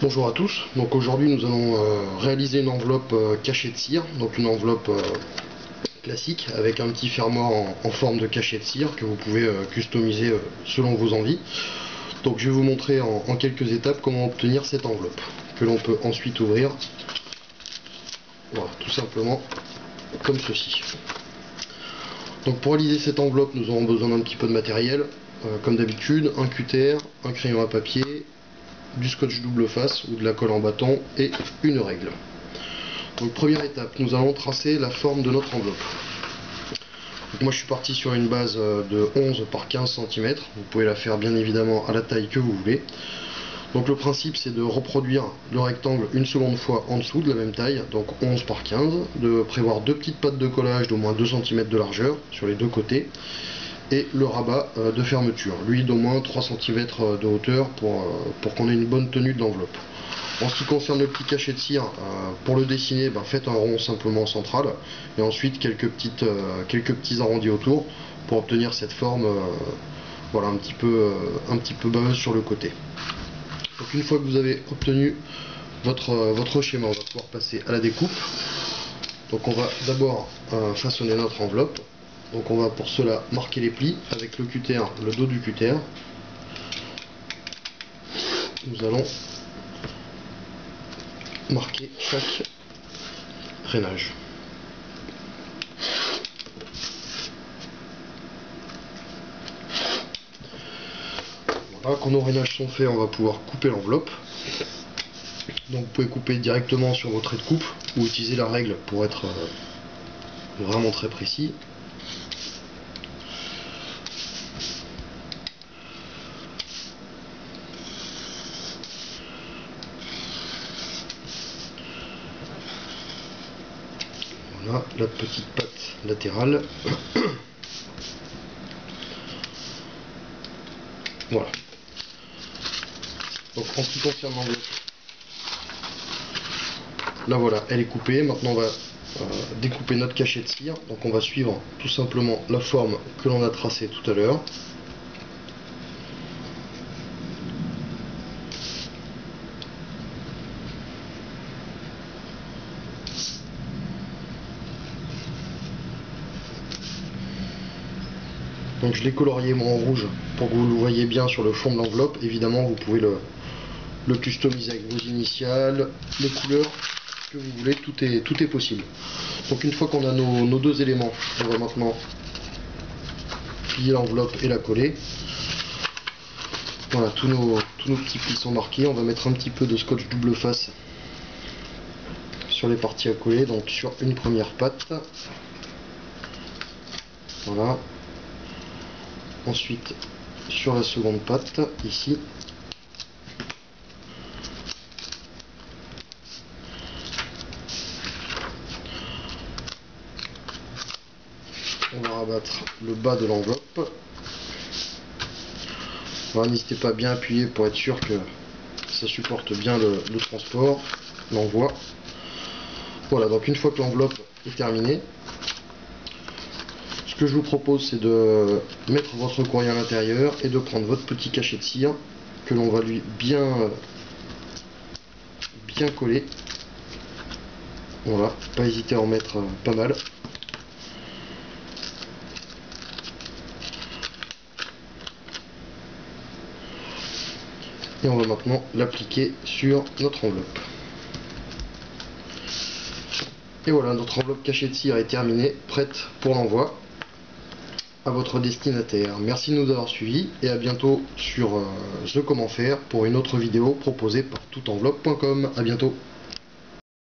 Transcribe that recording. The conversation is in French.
Bonjour à tous, donc aujourd'hui nous allons réaliser une enveloppe cachée de cire, donc une enveloppe classique avec un petit fermoir en forme de cachet de cire que vous pouvez customiser selon vos envies. Donc je vais vous montrer en quelques étapes comment obtenir cette enveloppe, que l'on peut ensuite ouvrir, voilà, tout simplement comme ceci. Donc pour réaliser cette enveloppe nous aurons besoin d'un petit peu de matériel, comme d'habitude, un cutter, un crayon à papier, du scotch double face ou de la colle en bâton et une règle. Donc première étape, nous allons tracer la forme de notre enveloppe. Donc moi je suis parti sur une base de 11 par 15 cm, vous pouvez la faire bien évidemment à la taille que vous voulez. Donc le principe c'est de reproduire le rectangle une seconde fois en dessous de la même taille, donc 11 par 15, de prévoir deux petites pattes de collage d'au moins 2 cm de largeur sur les deux côtés, et le rabat de fermeture, lui d'au moins 3 cm de hauteur pour qu'on ait une bonne tenue de l'enveloppe. En ce qui concerne le petit cachet de cire, pour le dessiner, faites un rond simplement central, et ensuite quelques petits arrondis autour pour obtenir cette forme voilà, un petit peu baveuse sur le côté. Donc une fois que vous avez obtenu votre schéma, on va pouvoir passer à la découpe. Donc on va d'abord façonner notre enveloppe. Donc on va pour cela marquer les plis avec le cutter, le dos du cutter. Nous allons marquer chaque rainage. Voilà, quand nos rainages sont faits, on va pouvoir couper l'enveloppe. Donc vous pouvez couper directement sur vos traits de coupe ou utiliser la règle pour être vraiment très précis. Voilà la petite patte latérale. Voilà. Donc en ce qui concerne l'enveloppe, là voilà, elle est coupée. Maintenant on va découper notre cachet de cire. Donc on va suivre tout simplement la forme que l'on a tracée tout à l'heure. Donc je l'ai colorié moi en rouge pour que vous le voyez bien sur le fond de l'enveloppe. Évidemment vous pouvez le customiser avec vos initiales, les couleurs que vous voulez, tout est possible. Donc une fois qu'on a nos deux éléments, on va maintenant plier l'enveloppe et la coller. Voilà, tous nos petits plis sont marqués. On va mettre un petit peu de scotch double face sur les parties à coller, donc sur une première patte. Voilà. Ensuite sur la seconde patte, ici. On va rabattre le bas de l'enveloppe. Voilà, n'hésitez pas à bien appuyer pour être sûr que ça supporte bien le transport, l'envoi. Voilà, donc une fois que l'enveloppe est terminée, ce que je vous propose c'est de mettre votre courrier à l'intérieur et de prendre votre petit cachet de cire que l'on va lui bien coller. Voilà, pas hésiter à en mettre pas mal. Et on va maintenant l'appliquer sur notre enveloppe. Et voilà, notre enveloppe cachée de cire est terminée, prête pour l'envoi à votre destinataire. Merci de nous avoir suivis et à bientôt sur The Comment Faire pour une autre vidéo proposée par toutenveloppe.com. À bientôt.